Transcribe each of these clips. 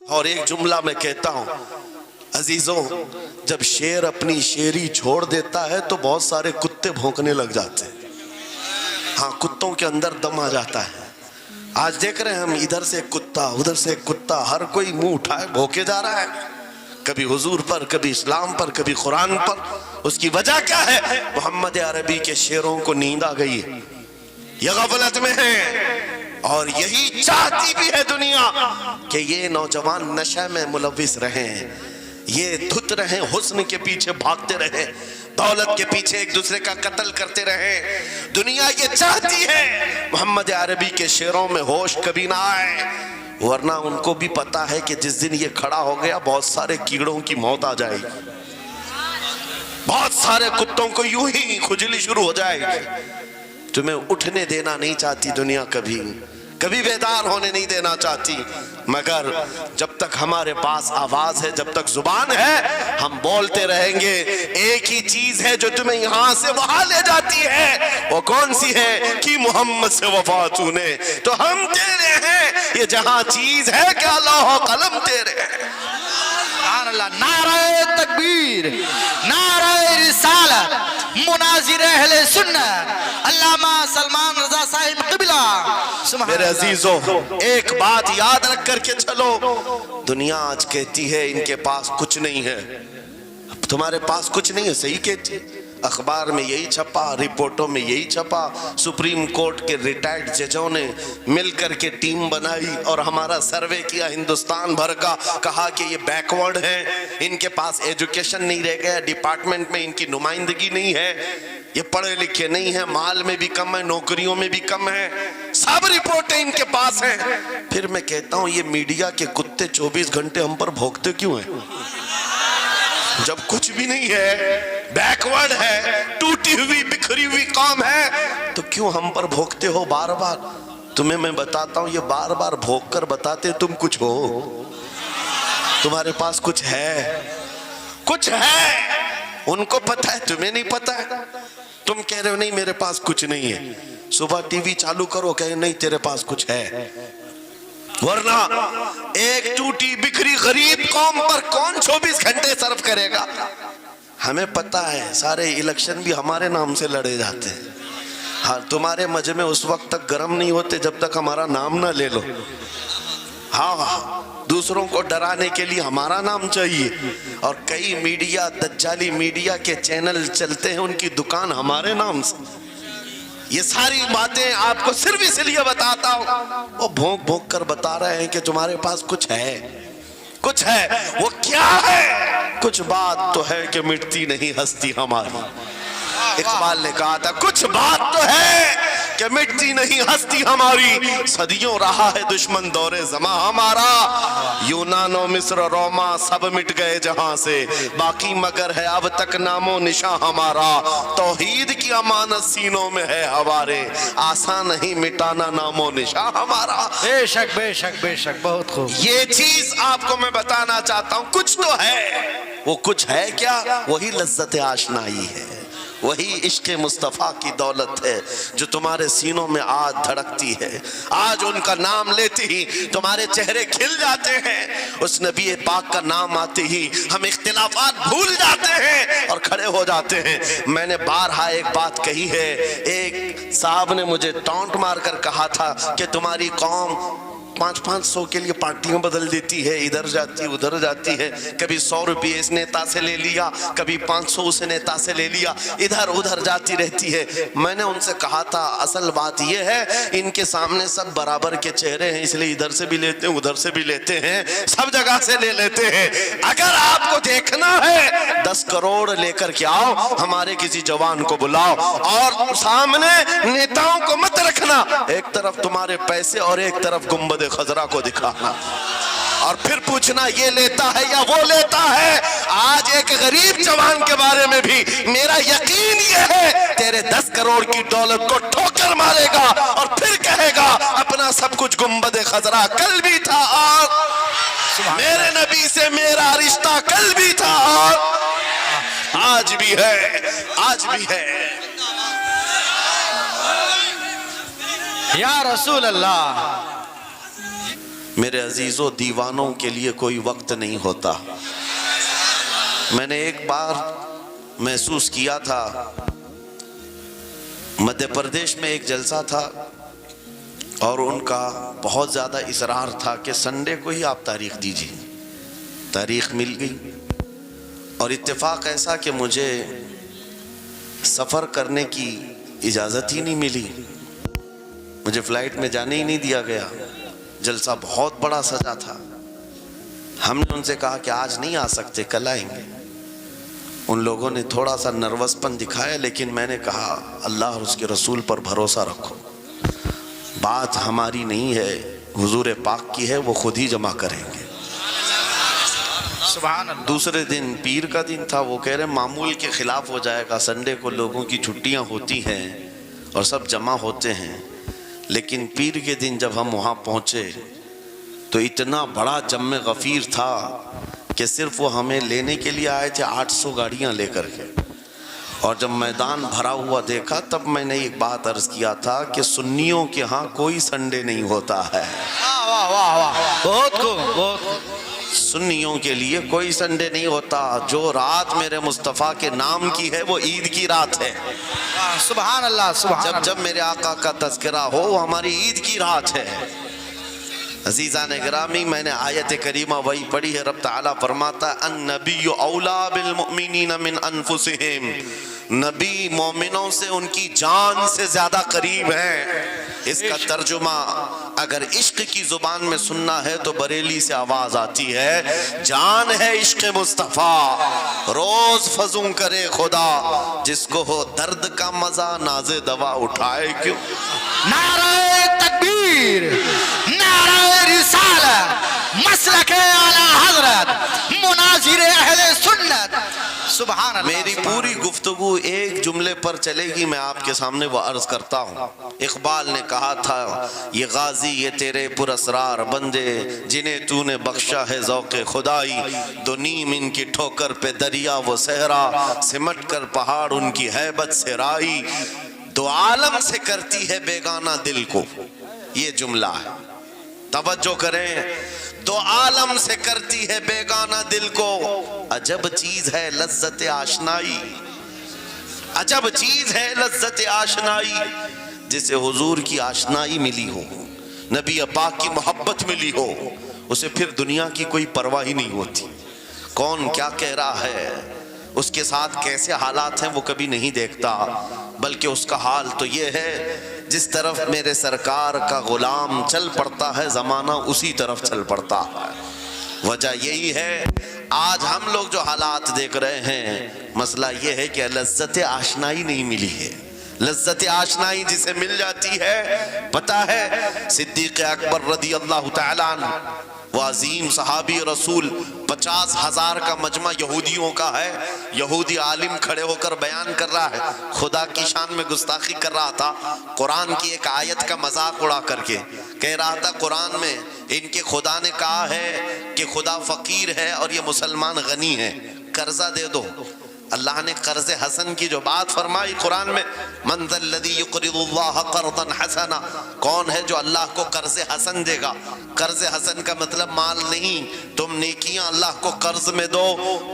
اور ایک جملہ میں کہتا ہوں عزیزوں، جب شیر اپنی شیری چھوڑ دیتا ہے تو بہت سارے کتے بھونکنے لگ جاتے ہیں۔ ہاں، کتوں کے اندر دم آ جاتا ہے۔ آج دیکھ رہے ہیں ہم، ادھر سے ایک کتا، ادھر سے ایک کتا، ہر کوئی منہ اٹھائے بھونکے جا رہا ہے، کبھی حضور پر، کبھی اسلام پر، کبھی قرآن پر۔ اس کی وجہ کیا ہے؟ محمد عربی کے شیروں کو نیند آ گئی ہے، یہ غفلت میں ہے، اور یہی چاہتی بھی ہے دنیا کہ یہ نوجوان نشہ میں ملوث رہیں، یہ دھت رہیں، حسن کے پیچھے بھاگتے رہیں، دولت کے پیچھے ایک دوسرے کا قتل کرتے رہیں۔ دنیا یہ چاہتی ہے محمد عربی کے شیروں میں ہوش کبھی نہ آئے، ورنہ ان کو بھی پتا ہے کہ جس دن یہ کھڑا ہو گیا بہت سارے کیڑوں کی موت آ جائے گی، بہت سارے کتوں کو یوں ہی کھجلی شروع ہو جائے گی۔ تمہیں اٹھنے دینا نہیں چاہتی دنیا، کبھی کبھی بیدار ہونے نہیں دینا چاہتی، مگر جب تک ہمارے پاس آواز ہے، جب تک زبان ہے، ہم بولتے رہیں گے۔ ایک ہی چیز ہے جو تمہیں یہاں سے وہاں لے جاتی ہے، وہ کون سی ہے؟ کہ محمد سے وفا تو نے، تو ہم تیرے ہیں، یہ جہاں چیز ہے کہ لوح و قلم تیرے ہیں۔ سبحان اللہ، نعرہ تکبیر، نعرہ رسالت، مناظر اہل سنت، علامہ سلمان رضا صاحب قبلہ۔ میرے عزیزوں، ایک بات یاد رکھ کر کے چلو، دنیا آج کہتی ہے ان کے پاس کچھ نہیں ہے، تمہارے پاس کچھ نہیں ہے، صحیح کہتی، اخبار میں یہی چھپا، رپورٹوں میں یہی چھپا، سپریم کورٹ کے ریٹائرڈ ججوں نے مل کر کے ٹیم بنائی اور ہمارا سروے کیا ہندوستان بھر کا، کہا کہ یہ بیکورڈ ہیں، ان کے پاس ایجوکیشن نہیں رہ گیا، ڈپارٹمنٹ میں ان کی نمائندگی نہیں ہے، یہ پڑھے لکھے نہیں ہیں، مال میں بھی کم ہے، نوکریوں میں بھی کم ہے، سب رپورٹیں ان کے پاس ہیں۔ پھر میں کہتا ہوں یہ میڈیا کے کتے 24 گھنٹے ہم پر بھونکتے کیوں ہیں؟ جب کچھ بھی نہیں ہے، بیکورڈ ہے، ٹوٹی ہوئی بکھری ہوئی قوم ہے، تو کیوں ہم پر بھونکتے ہو بار بار؟ تمہیں میں بتاتا ہوں، یہ بار بار بھونک کر بتاتے تم کچھ ہو، تمہارے پاس کچھ ہے، کچھ ہے، ان کو پتہ ہے، تمہیں نہیں پتہ ہے۔ تم کہہ رہے ہو نہیں میرے پاس کچھ نہیں ہے، صبح ٹی وی چالو کرو، کہے نہیں تیرے پاس کچھ ہے، ورنہ ایک ٹوٹی بکھری غریب قوم پر کون 24 گھنٹے صرف کرے گا؟ ہمیں پتہ ہے سارے الیکشن بھی ہمارے نام سے لڑے جاتے ہیں، ہاں تمہارے مجمع اس وقت تک گرم نہیں ہوتے جب تک ہمارا نام نہ لے لو، ہاں دوسروں کو ڈرانے کے لیے ہمارا نام چاہیے، اور کئی میڈیا، دجالی میڈیا کے چینل چلتے ہیں، ان کی دکان ہمارے نام سے۔ یہ ساری باتیں آپ کو صرف اس لیے بتاتا ہوں، وہ بھونک بھونک کر بتا رہے ہیں کہ تمہارے پاس کچھ ہے، کچھ ہے، وہ کیا ہے؟ کچھ بات تو ہے کہ مٹتی نہیں ہستی ہماری۔ اقبال نے کہا تھا کچھ بات تو ہے کہ مٹتی نہیں ہستی ہماری، صدیوں رہا ہے دشمن دور زماں ہمارا، یونان و مصر و روما سب مٹ گئے جہاں سے، باقی مگر ہے اب تک نام و نشاں ہمارا، توحید کی امانت سینوں میں ہے ہمارے، آسان نہیں مٹانا نام و نشاں ہمارا۔ بے شک بے شک بے شک، بہت خوب۔ یہ چیز آپ کو میں بتانا چاہتا ہوں، کچھ تو ہے، وہ کچھ ہے کیا؟ وہی لذت آشنائی ہے، وہی عشق مصطفیٰ کی دولت ہے جو تمہارے سینوں میں آج دھڑکتی ہے، آج ان کا نام لیتے ہی تمہارے چہرے کھل جاتے ہیں، اس نبی پاک کا نام آتے ہی ہم اختلافات بھول جاتے ہیں اور کھڑے ہو جاتے ہیں۔ میں نے بارہا ایک بات کہی ہے، ایک صاحب نے مجھے ٹونٹ مار کر کہا تھا کہ تمہاری قوم 500 کے لیے پارٹیاں بدل دیتی ہے، ادھر جاتی ادھر جاتی ہے، کبھی 100 روپے اس نیتا سے لے لیا، کبھی 500 اس نیتا سے لے لیا، ادھر ادھر جاتی رہتی ہے۔ میں نے ان سے کہا تھا اصل بات یہ ہے ان کے سامنے سب برابر کے چہرے ہیں، اس لیے ادھر سے بھی لیتے ہیں ادھر سے بھی لیتے ہیں، سب جگہ سے لے لیتے ہیں۔ اگر آپ کو دیکھنا ہے 10 کروڑ لے کر کے آؤ، ہمارے کسی جوان کو بلاؤ، اور سامنے نیتاؤں کو مت رکھنا، ایک طرف تمہارے پیسے اور ایک طرف گنبد خضرا کو دکھانا، اور پھر پوچھنا یہ لیتا ہے یا وہ لیتا ہے۔ آج ایک غریب جوان کے بارے میں بھی میرا یقین یہ ہے تیرے 10 کروڑ کی دولت کو ٹھوکر مارے گا اور پھر کہے گا اپنا سب کچھ گنبد خضرا کل بھی تھا، اور میرے نبی سے میرا رشتہ کل بھی تھا اور آج بھی ہے، آج بھی ہے۔ یا رسول اللہ، میرے عزیزوں، دیوانوں کے لیے کوئی وقت نہیں ہوتا۔ میں نے ایک بار محسوس کیا تھا، مدھیہ پردیش میں ایک جلسہ تھا اور ان کا بہت زیادہ اصرار تھا کہ سنڈے کو ہی آپ تاریخ دیجیے۔ تاریخ مل گئی اور اتفاق ایسا کہ مجھے سفر کرنے کی اجازت ہی نہیں ملی، مجھے فلائٹ میں جانے ہی نہیں دیا گیا۔ جلسہ بہت بڑا سجا تھا۔ ہم نے ان سے کہا کہ آج نہیں آ سکتے، کل آئیں گے۔ ان لوگوں نے تھوڑا سا نروس پن دکھایا، لیکن میں نے کہا اللہ اور اس کے رسول پر بھروسہ رکھو، بات ہماری نہیں ہے، حضور پاک کی ہے، وہ خود ہی جمع کریں گے۔ سبحان اللہ۔ دوسرے دن پیر کا دن تھا، وہ کہہ رہے معمول کے خلاف ہو جائے گا، سنڈے کو لوگوں کی چھٹیاں ہوتی ہیں اور سب جمع ہوتے ہیں، لیکن پیر کے دن جب ہم وہاں پہنچے تو اتنا بڑا جم غفیر تھا کہ صرف وہ ہمیں لینے کے لیے آئے تھے 800 گاڑیاں لے کر کے، اور جب میدان بھرا ہوا دیکھا تب میں نے ایک بات عرض کیا تھا کہ سنیوں کے ہاں کوئی سنڈے نہیں ہوتا ہے۔ واہ واہ واہ، بہت خوب، بہت خوب۔ سنیوں کے لیے کوئی سنڈے نہیں ہوتا۔ جو رات میرے مصطفیٰ کے نام کی ہے وہ عید کی رات ہے۔ سبحان اللہ، سبحان اللہ۔ جب میرے آقا کا تذکرہ ہو وہ ہماری عید کی رات ہے۔ عزیزان گرامی، میں نے آیت کریمہ وہی پڑھی ہے، رب تعالیٰ فرماتا ہے النبی اولا بالمؤمنین من انفسہم، نبی مومنوں سے ان کی جان سے زیادہ قریب ہے۔ اس کا ترجمہ اگر عشق کی زبان میں سننا ہے تو بریلی سے آواز آتی ہے، جان ہے عشق مصطفیٰ، روز فزوں کرے خدا، جس کو ہو درد کا مزہ ناز دوا اٹھائے کیوں۔ نعرہ تکبیر، نعرہ رسالت، مسلک اعلی حضرت، مناظر اہل سنت۔ سبحان اللہ۔ میری پوری گفتگو ایک جملے پر چلے گی، میں آپ کے سامنے وہ عرض کرتا ہوں۔ اقبال نے کہا تھا یہ غازی یہ تیرے پر اسرار بندے، جنہیں تو نے بخشا ہے ذوق خدائی، دو نیم ان کی ٹھوکر پہ دریا وہ صحرا، سمٹ کر پہاڑ ان کی ہیبت سے رائی، دو عالم سے کرتی ہے بیگانہ دل کو۔ یہ جملہ ہے، توجہ کریں، دو عالم سے کرتی ہے بیگانہ دل کو، عجب چیز ہے لذت آشنائی، عجب چیز ہے لذت آشنائی، جسے حضور کی آشنائی ملی ہو، نبی پاک کی محبت ملی ہو، اسے پھر دنیا کی کوئی پرواہ ہی نہیں ہوتی۔ کون کیا کہہ رہا ہے، اس کے ساتھ کیسے حالات ہیں وہ کبھی نہیں دیکھتا، بلکہ اس کا حال تو یہ ہے جس طرف میرے سرکار کا غلام چل پڑتا ہے زمانہ اسی طرف چل پڑتا ہے۔ وجہ یہی ہے آج ہم لوگ جو حالات دیکھ رہے ہیں، مسئلہ یہ ہے کہ لذت آشنائی نہیں ملی ہے۔ لذت آشنائی جسے مل جاتی ہے، پتہ ہے صدیق اکبر رضی اللہ تعالیٰ عنہ، وہ عظیم صحابی رسول، 50,000 کا مجمع یہودیوں کا ہے، یہودی عالم کھڑے ہو کر بیان کر رہا ہے، خدا کی شان میں گستاخی کر رہا تھا، قرآن کی ایک آیت کا مذاق اڑا کر کے کہہ رہا تھا قرآن میں ان کے خدا نے کہا ہے کہ خدا فقیر ہے اور یہ مسلمان غنی ہے، قرضہ دے دو۔ اللہ نے قرض حسن کی جو بات فرمائی قرآن میں، من ذا الذی یقرض اللہ قرضا حسنا، کون ہے جو اللہ کو قرض حسن دے گا؟ قرض حسن کا مطلب مال نہیں، تم نیکیاں اللہ کو قرض میں دو،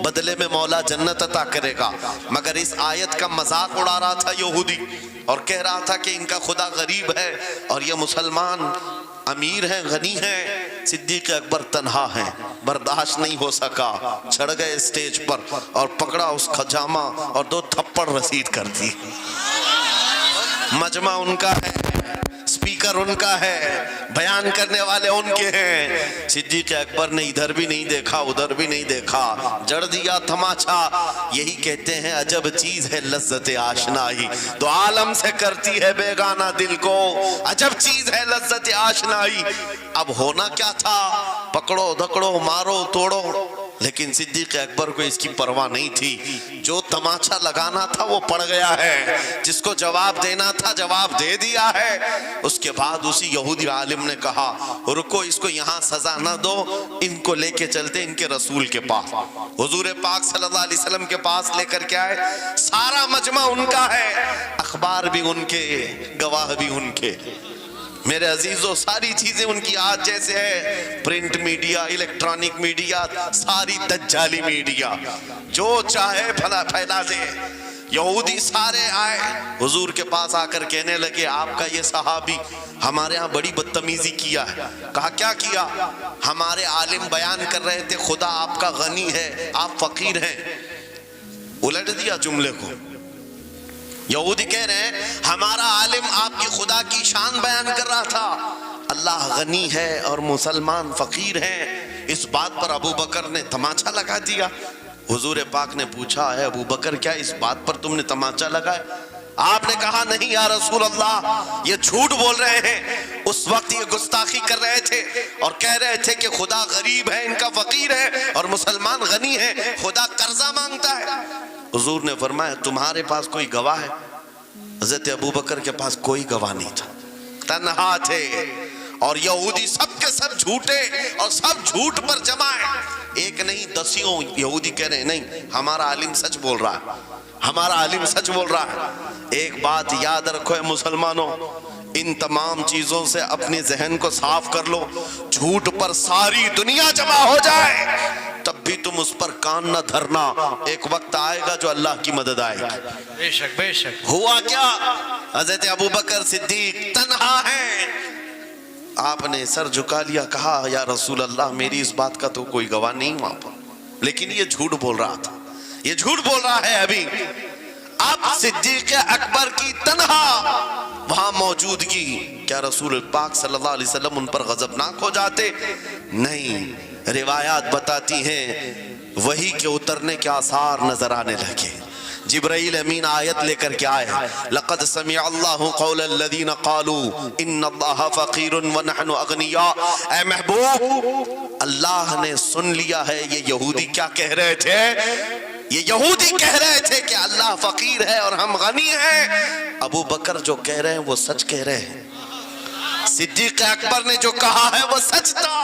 بدلے میں مولا جنت عطا کرے گا۔ مگر اس آیت کا مذاق اڑا رہا تھا یہودی اور کہہ رہا تھا کہ ان کا خدا غریب ہے اور یہ مسلمان امیر ہیں، غنی ہیں۔ صدیق اکبر تنہا ہیں، برداشت نہیں ہو سکا، چڑھ گئے اسٹیج پر اور پکڑا اس خجامہ اور 2 تھپڑ رسید کر دی۔ مجمع ان کا ہے، سپیکر ان کا ہے، بیان کرنے والے ان کے ہیں۔ صدیق اکبر نے ادھر بھی نہیں دیکھا ادھر بھی نہیں دیکھا، جڑ دیا تماچا۔ یہی کہتے ہیں عجب چیز ہے لذت آشنائی، دو عالم سے کرتی ہے بیگانہ دل کو، عجب چیز ہے لذت آشنائی۔ اب ہونا کیا تھا، پکڑو دھکڑو مارو توڑو، لیکن صدیق اکبر کو اس کی پرواہ نہیں تھی۔ جو تماچا لگانا تھا وہ پڑ گیا ہے، جس کو جواب دینا تھا جواب دے دیا ہے۔ اس کے بعد اسی یہودی عالم نے کہا رکو، اس کو یہاں سزا نہ دو، ان کو لے کے چلتے ان کے رسول کے پاس۔ حضور پاک صلی اللہ علیہ وسلم کے پاس لے کر کے آئے، سارا مجمع ان کا ہے، اخبار بھی ان کے، گواہ بھی ان کے۔ میرے عزیزوں ساری چیزیں ان کی آج جیسے ہے، پرنٹ میڈیا، الیکٹرانک میڈیا، ساری دجالی میڈیا، جو چاہے پھیلا دے۔ یہودی سارے آئے حضور کے پاس آ کر کہنے لگے آپ کا یہ صحابی ہمارے ہاں بڑی بدتمیزی کیا ہے۔ کہا کیا کیا؟ ہمارے عالم بیان کر رہے تھے خدا آپ کا غنی ہے، آپ فقیر ہیں۔ الٹ دیا جملے کو۔ یہودی کہہ رہے ہیں ہمارا عالم آپ کی خدا کی شان بیان کر رہا تھا، اللہ غنی ہے اور مسلمان فقیر ہیں۔ اس بات پر ابو بکر نے تماچا لگا دیا۔ حضور پاک نے پوچھا ہے ابو بکر کیا اس بات پر تم نے تماچا لگایا؟ آپ نے کہا نہیں یا رسول اللہ، یہ جھوٹ بول رہے ہیں۔ اس وقت یہ گستاخی کر رہے تھے اور کہہ رہے تھے کہ خدا غریب ہے، ان کا فقیر ہے، اور مسلمان غنی ہے، خدا قرضہ مانگتا ہے۔ حضور نے فرمایا تمہارے پاس کوئی گواہ ہے؟ حضرت ابو بکر کے پاس کوئی گواہ نہیں تھا، تنہا تھے، اور یہودی سب کے سب جھوٹے اور سب جھوٹ پر جمع ہے۔ ایک نہیں دسیوں یہودی کہہ رہے ہیں نہیں ہمارا عالم سچ بول رہا ہے، ہمارا عالم سچ بول رہا ہے۔ ایک بات یاد رکھو اے مسلمانوں، ان تمام چیزوں سے اپنے ذہن کو صاف کر لو۔ جھوٹ پر ساری دنیا جمع ہو جائے تب بھی تم اس پر کان نہ دھرنا، ایک وقت آئے گا جو اللہ کی مدد آئے گی۔ بے شک بے شک۔ ہوا کیا؟ حضرت ابوبکر صدیق تنہا ہیں، آپ نے سر جھکا لیا، کہا یا رسول اللہ میری اس بات کا تو کوئی گواہ نہیں وہاں پر، لیکن یہ جھوٹ بول رہا تھا، یہ جھوٹ بول رہا ہے ابھی۔ اب صدیق اکبر کی تنہا وہاں موجودگی، کیا رسول پاک صلی اللہ علیہ وسلم ان پر غضبناک ہو جاتے؟ نہیں، روایات بتاتی ہیں وحی کے اترنے کے آثار نظر آنے لگے۔ جبرائیل امین آیت لے کر کے آئے، لقد سمع اللہ قول الذین قالوا ان اللہ فقیر ونحن اغنیاء۔ اے محبوب، اللہ نے سن لیا ہے یہ یہودی کیا کہہ رہے تھے۔ یہ یہودی کہہ رہے تھے کہ اللہ فقیر ہے اور ہم غنی ہیں۔ ابو بکر جو کہہ رہے ہیں وہ سچ کہہ رہے ہیں، صدیق اکبر نے جو کہا ہے وہ سچ تھا۔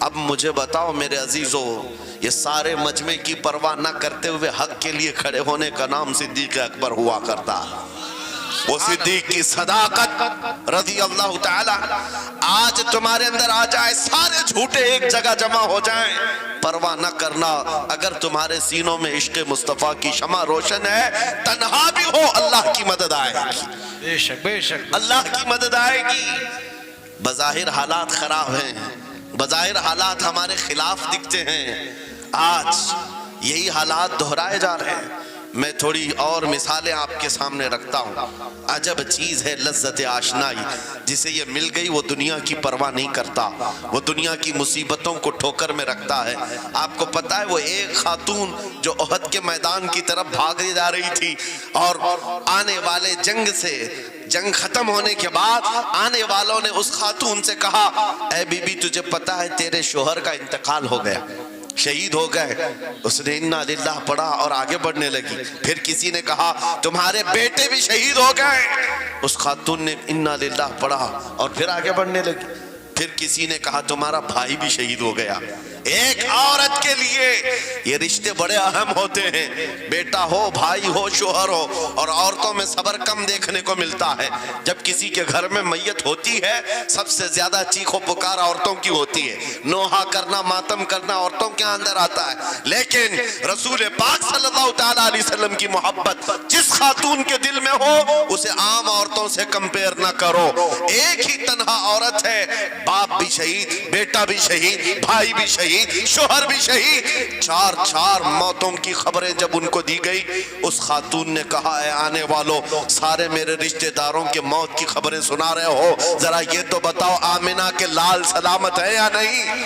اب مجھے بتاؤ میرے عزیزو، یہ سارے مجمع کی پرواہ نہ کرتے ہوئے حق کے لیے کھڑے ہونے کا نام صدیق اکبر ہوا کرتا۔ وہ صدیق کی صداقت رضی اللہ تعالی آج تمہارے اندر آ جائے، سارے جھوٹے ایک جگہ جمع ہو جائیں، پرواہ نہ کرنا۔ اگر تمہارے سینوں میں عشق مصطفیٰ کی شمع روشن ہے، تنہا بھی ہو اللہ کی مدد آئے گی، بے شک بے شک، اللہ کی مدد آئے گی۔ بظاہر حالات خراب ہیں، بظاہر حالات ہمارے خلاف دکھتے ہیں، آج یہی حالات دہرائے جا رہے ہیں۔ میں تھوڑی اور مثالیں آپ کے سامنے رکھتا ہوں۔ عجب چیز ہے لذت آشنائی، جسے یہ مل گئی وہ دنیا کی پرواہ نہیں کرتا، وہ دنیا کی مصیبتوں کو ٹھوکر میں رکھتا ہے۔ آپ کو پتا ہے وہ ایک خاتون جو احد کے میدان کی طرف بھاگے جا رہی تھی، اور آنے والے جنگ سے، جنگ ختم ہونے کے بعد آنے والوں نے اس خاتون سے کہا اے بی بی تجھے پتا ہے تیرے شوہر کا انتقال ہو گیا، شہید ہو گئے۔ اس نے انا للہ پڑھا اور آگے بڑھنے لگی۔ پھر کسی نے کہا تمہارے بیٹے بھی شہید ہو گئے، اس خاتون نے انا للہ پڑھا اور پھر آگے بڑھنے لگی۔ پھر کسی نے کہا تمہارا بھائی بھی شہید ہو گیا۔ ایک عورت کے لیے یہ رشتے بڑے اہم ہوتے ہیں، بیٹا ہو، بھائی ہو، شوہر ہو، اور عورتوں میں صبر کم دیکھنے کو ملتا ہے۔ جب کسی کے گھر میں میت ہوتی ہے سب سے زیادہ چیخ و پکار عورتوں کی ہوتی ہے، نوحہ کرنا، ماتم کرنا عورتوں کے اندر آتا ہے۔ لیکن رسول پاک صلی اللہ تعالیٰ علیہ وسلم کی محبت جس خاتون کے دل میں ہو اسے عام عورتوں سے کمپیر نہ کرو۔ ایک ہی تنہا عورت ہے، باپ بھی شہید، بیٹا بھی شہید، بھائی بھی شہید، شوہر بھی شہید، چار موتوں کی خبریں جب ان کو دی گئی، اس خاتون نے کہا اے آنے والوں، سارے میرے رشتہ داروں کے موت کی خبریں سنا رہے ہو، ذرا یہ تو بتاؤ آمنہ کے لال سلامت ہے یا نہیں؟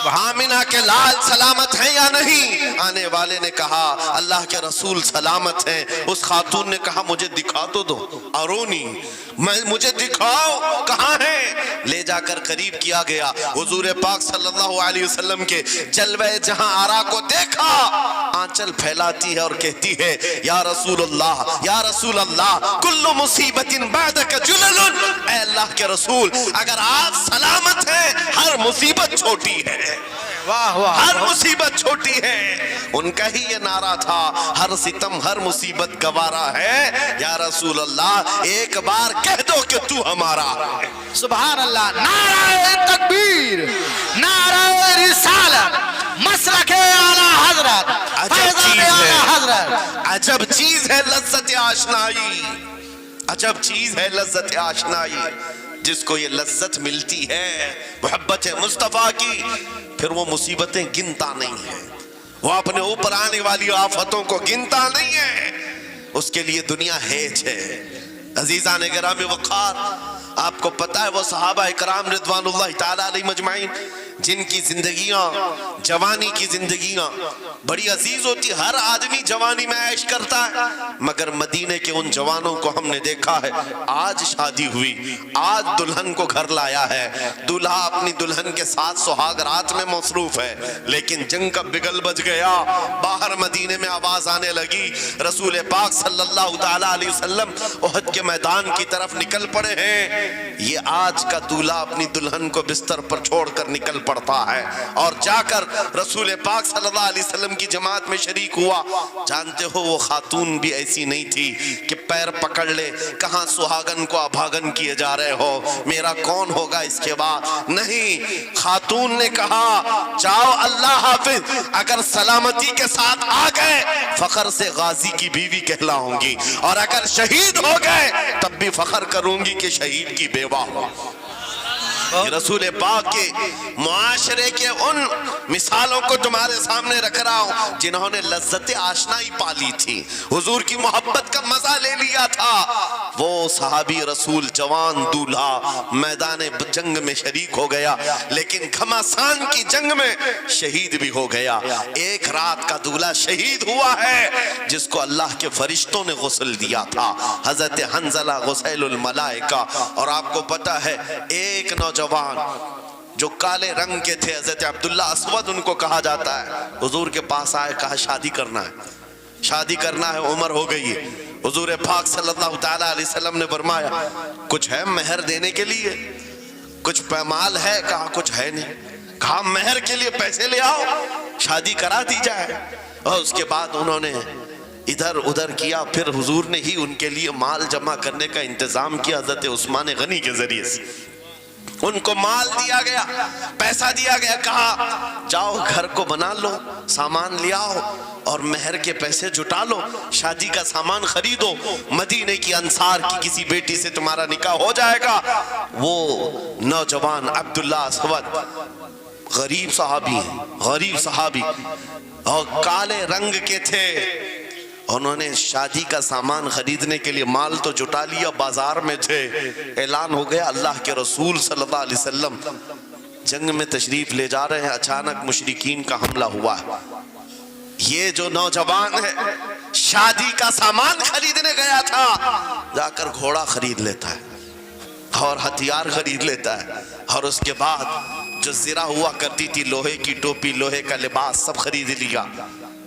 آمنہ کے لال سلامت ہیں یا نہیں؟ آنے والے نے کہا اللہ کے رسول سلامت ہیں۔ اس خاتون نے کہا مجھے دکھا تو دو، ارونی، مجھے دکھاؤ کہاں ہیں؟ لے جا کر قریب کیا گیا، حضور پاک صلی اللہ علیہ وسلم کے جلوہ جہاں آرا کو دیکھا، آنچل پھیلاتی ہے اور کہتی ہے یا رسول اللہ، یا رسول اللہ، کل مصیبت بعدک جلل۔ اے اللہ کے رسول، اگر آپ سلامت ہیں ہر مصیبت چھوٹی ہے۔ واہ واہ ہر مصیبت چھوٹی ہے. ان کا ہی یہ نعرہ تھا, ہر ستم ہر مصیبت گوارا ہے, یا رسول اللہ ایک بار کہہ دو کہ تو ہمارا ہے. سبحان اللہ. نعرہ تکبیر, نعرہ رسالت, مسلک اعلی حضرت, عجب فیضان چیز ہے, اعلی حضرت. عجب چیز ہے لذت آشنائی, عجب چیز ہے لذت آشنائی. جس کو یہ لذت ملتی ہے محبت مصطفیٰ کی, پھر وہ مصیبتیں گنتا نہیں ہے, وہ اپنے اوپر آنے والی آفتوں کو گنتا نہیں ہے. اس کے لیے دنیا ہیچ ہے. عزیزان گرامی وقار, آپ کو پتہ ہے وہ صحابہ اکرام رضوان اللہ تعالی علیہ مجمعین جن کی زندگیاں, جوانی کی زندگیاں بڑی عزیز ہوتی. ہر آدمی جوانی میں عیش کرتا ہے, مگر مدینے کے ان جوانوں کو ہم نے دیکھا ہے آج شادی ہوئی, آج دلہن کو گھر لایا ہے, دلہا اپنی دلہن کے ساتھ سہاگ رات میں مصروف ہے, لیکن جنگ کا بگل بج گیا, باہر مدینے میں آواز آنے لگی, رسول پاک صلی اللہ تعالی علیہ وسلم احد کے میدان کی طرف نکل پڑے ہیں. یہ آج کا دولہا اپنی دلہن کو بستر پر چھوڑ کر نکل پڑتا ہے اور جا کر رسول پاک صلی اللہ علیہ وسلم کی جماعت میں شریک ہوا. جانتے ہو وہ خاتون بھی ایسی نہیں تھی کہ پیر پکڑ لے, کہاں سہاگن کو ابھاگن کیے جا رہے ہو, میرا کون ہوگا اس کے بعد. نہیں, خاتون نے کہا جاؤ اللہ حافظ, اگر سلامتی کے ساتھ آ گئے فخر سے غازی کی بیوی کہلاؤں گی, اور اگر شہید ہو گئے تب بھی فخر کروں گی کہ شہید کی بیوہ ہو. رسول پاک کے معاشرے کے ان مثالوں کو تمہارے سامنے رکھ رہا ہوں جنہوں نے لذت آشنائی پالی تھی, حضور کی محبت کا مزہ لے لیا تھا. وہ صحابی رسول جوان دولہا میدان جنگ میں شریک ہو گیا, لیکن گھمسان کی جنگ میں شہید بھی ہو گیا. ایک رات کا دولہا شہید ہوا ہے جس کو اللہ کے فرشتوں نے غسل دیا تھا, حضرت حنظلہ غسیل الملائکہ. اور آپ کو پتہ ہے ایک نوجوان جو کالے رنگ کے تھے, حضرت عبداللہ اسود ان کو کہا جاتا ہے, حضور کے پاس آئے, کہا شادی کرنا ہے, شادی کرنا ہے, عمر ہو گئی ہے. حضور پاک صلی اللہ تعالی علیہ وسلم نے فرمایا کچھ ہے مہر دینے کے لیے, کچھ پیمال ہے, کہا کچھ ہے نہیں. کہا مہر کے لیے پیسے لے آؤ, شادی کرا دی جائے. اور اس کے بعد انہوں نے ادھر ادھر کیا, پھر حضور نے ہی ان کے لیے مال جمع کرنے کا انتظام کیا حضرت عثمان غنی کے ذریعے سے. ان کو مال دیا گیا, پیسہ دیا گیا, کہا جاؤ گھر کو بنا لو, سامان لے آؤ اور مہر کے پیسے جٹا لو, شادی کا سامان خریدو, مدینے کی انصار کی کسی بیٹی سے تمہارا نکاح ہو جائے گا. وہ نوجوان عبداللہ اسود غریب صحابی, غریب صحابی اور کالے رنگ کے تھے, انہوں نے شادی کا سامان خریدنے کے لیے مال تو جٹا لیا, بازار میں تھے, اعلان ہو گیا اللہ کے رسول صلی اللہ علیہ وسلم جنگ میں تشریف لے جا رہے ہیں, اچانک مشرکین کا حملہ ہوا ہے. یہ جو نوجوان ہے شادی کا سامان خریدنے گیا تھا, جا کر گھوڑا خرید لیتا ہے اور ہتھیار خرید لیتا ہے, اور اس کے بعد جو زرہ ہوا کرتی تھی, لوہے کی ٹوپی, لوہے کا لباس سب خرید لیا,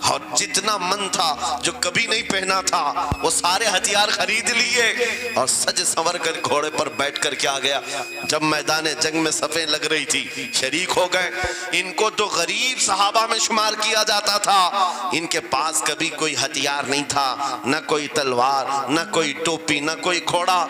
اور جتنا من تھا جو کبھی نہیں پہنا تھا وہ سارے ہتھیار خرید لیے, اور سج سنور کر گھوڑے پر بیٹھ کر کیا گیا. جب میدان جنگ میں صفیں لگ رہی تھی شریک ہو گئے. ان کو تو غریب صحابہ میں شمار کیا جاتا تھا, ان کے پاس کبھی کوئی ہتھیار نہیں تھا, نہ کوئی تلوار, نہ کوئی ٹوپی, نہ کوئی گھوڑا.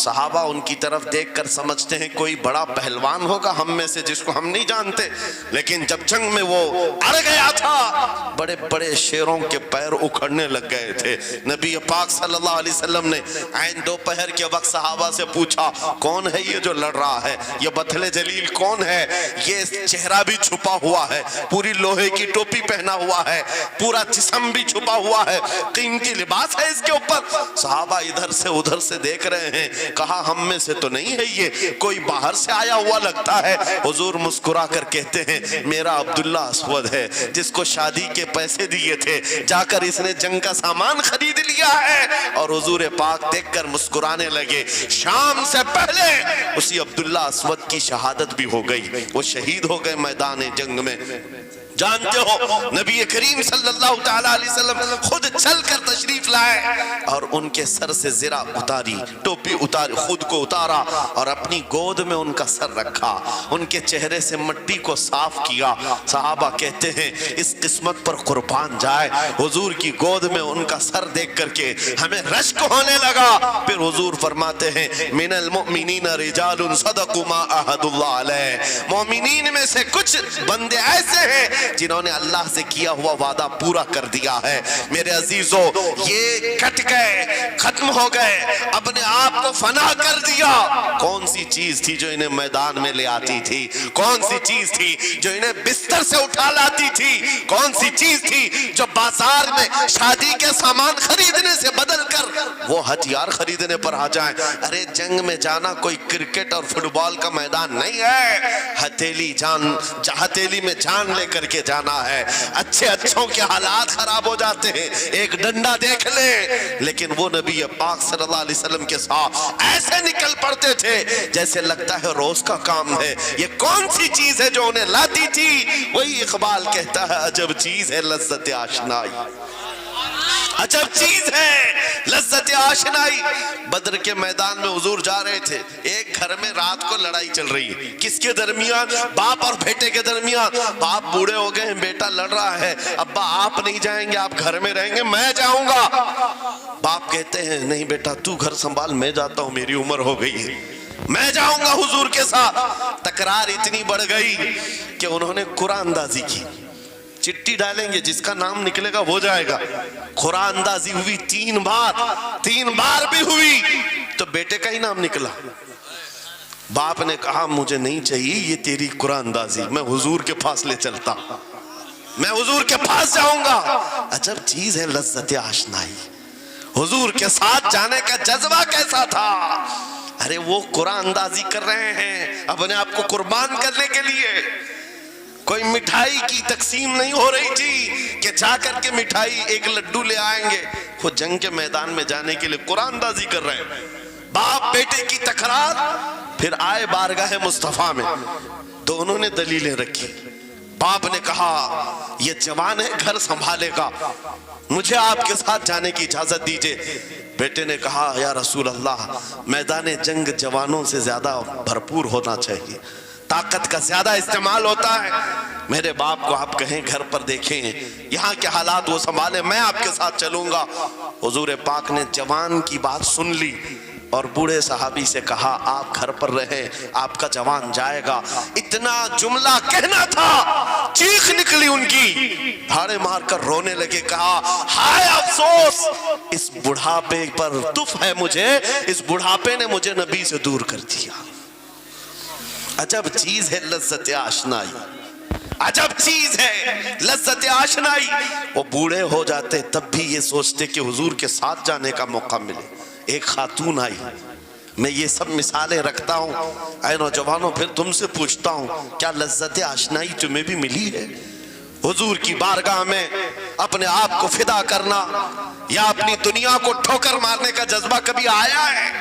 صحابہ ان کی طرف دیکھ کر سمجھتے ہیں کوئی بڑا پہلوان ہوگا ہم میں سے جس کو ہم نہیں جانتے, لیکن جب جنگ میں وہ اڑ گیا تھا بڑے بڑے شیروں کے پیر اکھڑنے لگ گئے تھے. نبی پاک صلی اللہ علیہ وسلم نے عین دوپہر کے وقت صحابہ سے پوچھا کون ہے یہ جو لڑ رہا ہے, یہ بطل جلیل کون ہے, یہ چہرہ بھی چھپا ہوا ہے, پوری لوہے کی ٹوپی پہنا ہوا ہے, پورا جسم بھی چھپا ہوا ہے, قیمتی لباس ہے اس کے اوپر. صحابہ ادھر سے ادھر سے دیکھ رہے ہیں, کہا ہم میں سے تو نہیں ہے, یہ کوئی باہر سے آیا ہوا لگتا ہے. حضور مسکرا کر کہتے ہیں میرا عبداللہ اسود ہے جس کو شادی کے پیسے دیے تھے, جا کر اس نے جنگ کا سامان خرید لیا ہے. اور حضور پاک دیکھ کر مسکرانے لگے. شام سے پہلے اسی عبداللہ اسود کی شہادت بھی ہو گئی, وہ شہید ہو گئے میدان جنگ میں. جانتے ہو نبی کریم صلی اللہ تعالیٰ علیہ وسلم خود چل کر تشریف لائے اور ان کے سر سے زرہ اتاری، ٹوپی اتاری، خود کو اتارا اور اپنی گود میں ان کا سر رکھا، ان کے چہرے سے مٹی کو صاف کیا۔ صحابہ کہتے ہیں اس قسمت پر قربان جائے، حضور کی گود میں ان کا سر دیکھ کر کے ہمیں رشک ہونے لگا۔ پھر حضور فرماتے ہیں من المؤمنین رجال صدقوا ما عاہدوا اللہ علیہ، مومنین میں سے کچھ بندے ایسے ہیں جنہوں نے اللہ سے کیا ہوا وعدہ پورا کر دیا ہے۔ میرے عزیزو، یہ کٹ گئے، ختم ہو گئے، اپنے آپ کو فنا کر دیا۔ کون سی چیز تھی جو انہیں میدان میں لے آتی تھی؟ کون سی چیز تھی جو انہیں بستر سے اٹھا لاتی تھی؟ کون سی چیز تھی جو بازار میں شادی کے سامان خریدنے سے بدل کر وہ ہتھیار خریدنے پر آ جائیں؟ ارے جنگ میں جانا کوئی کرکٹ اور فٹ بال کا میدان نہیں ہے، ہتھیلی میں جان لے کر کے جانا ہے۔ اچھوں کے حالات خراب ہو جاتے ہیں، ایک ڈنڈا دیکھ لیں، لیکن وہ نبی پاک صلی اللہ علیہ وسلم کے ساتھ ایسے نکل پڑتے تھے جیسے لگتا ہے روز کا کام ہے۔ یہ کون سی چیز ہے جو انہیں لاتی تھی؟ وہی اقبال کہتا ہے عجب چیز ہے لذت آشنائی، عجب چیز ہے لذت آشنائی۔ بدر کے میدان میں حضور جا رہے تھے، ایک گھر میں رات کو لڑائی چل رہی ہے، کس کے درمیان؟ باپ اور بیٹے کے درمیان۔ باپ بوڑھے ہو گئے ہیں، بیٹا لڑ رہا ہے، ابا آپ نہیں جائیں گے، آپ گھر میں رہیں گے، میں جاؤں گا۔ باپ کہتے ہیں نہیں بیٹا تو گھر سنبھال، میں جاتا ہوں، میری عمر ہو گئی ہے، میں جاؤں گا حضور کے ساتھ۔ تکرار اتنی بڑھ گئی کہ انہوں نے قرآن اندازی کی، چٹی ڈالیں گے جس کا نام نکلے گا وہ جائے گا۔ قرآن اندازی ہوئی تین بار بھی ہوئی تو بیٹے کا ہی نام نکلا۔ باپ نے کہا مجھے نہیں چاہیے یہ تیری قرآن اندازی، میں حضور کے پاس لے چلتا، میں حضور کے پاس جاؤں گا۔ عجب چیز ہے لذت آشنائی۔ حضور کے ساتھ جانے کا جذبہ کیسا تھا؟ ارے وہ قرآن اندازی کر رہے ہیں اپنے آپ کو قربان کرنے کے لیے۔ کوئی مٹھائی کی تقسیم نہیں ہو رہی تھی کہ جا کر کے مٹھائی ایک لڈو لے آئیں گے، وہ جنگ کے میدان میں جانے کے لیے قرآن اندازی کر رہے ہیں۔ باپ بیٹے کی تکرار، پھر آئے بارگاہ مصطفیٰ میں، دونوں نے دلیلیں رکھی۔ باپ نے کہا یہ جوان ہے گھر سنبھالے گا، مجھے آپ کے ساتھ جانے کی اجازت دیجئے۔ بیٹے نے کہا یا رسول اللہ میدان جنگ جوانوں سے زیادہ بھرپور ہونا چاہیے، طاقت کا زیادہ استعمال ہوتا ہے، میرے باپ کو آپ کہیں گھر پر دیکھیں، یہاں کے حالات وہ سنبھالیں، میں آپ کے ساتھ چلوں گا۔ حضور پاک نے جوان کی بات سن لی اور بوڑھے صحابی سے کہا آپ گھر پر رہیں، آپ کا جوان جائے گا۔ اتنا جملہ کہنا تھا، چیخ نکلی ان کی، دھاڑے مار کر رونے لگے، کہا ہائے افسوس، اس بڑھاپے پر تف ہے مجھے، اس بڑھاپے نے مجھے نبی سے دور کر دیا۔ عجب چیز ہے لذت آشنائی، عجب چیز ہے لذت آشنائی۔ وہ بوڑھے ہو جاتے تب بھی یہ سوچتے کہ حضور کے ساتھ جانے کا موقع ملے۔ ایک خاتون آئی، میں یہ سب مثالیں رکھتا ہوں، اے نوجوانوں پھر تم سے پوچھتا ہوں کیا لذت آشنائی تمہیں بھی ملی ہے؟ حضور کی بارگاہ میں اپنے آپ کو فدا کرنا یا اپنی دنیا کو ٹھوکر مارنے کا جذبہ کبھی آیا ہے؟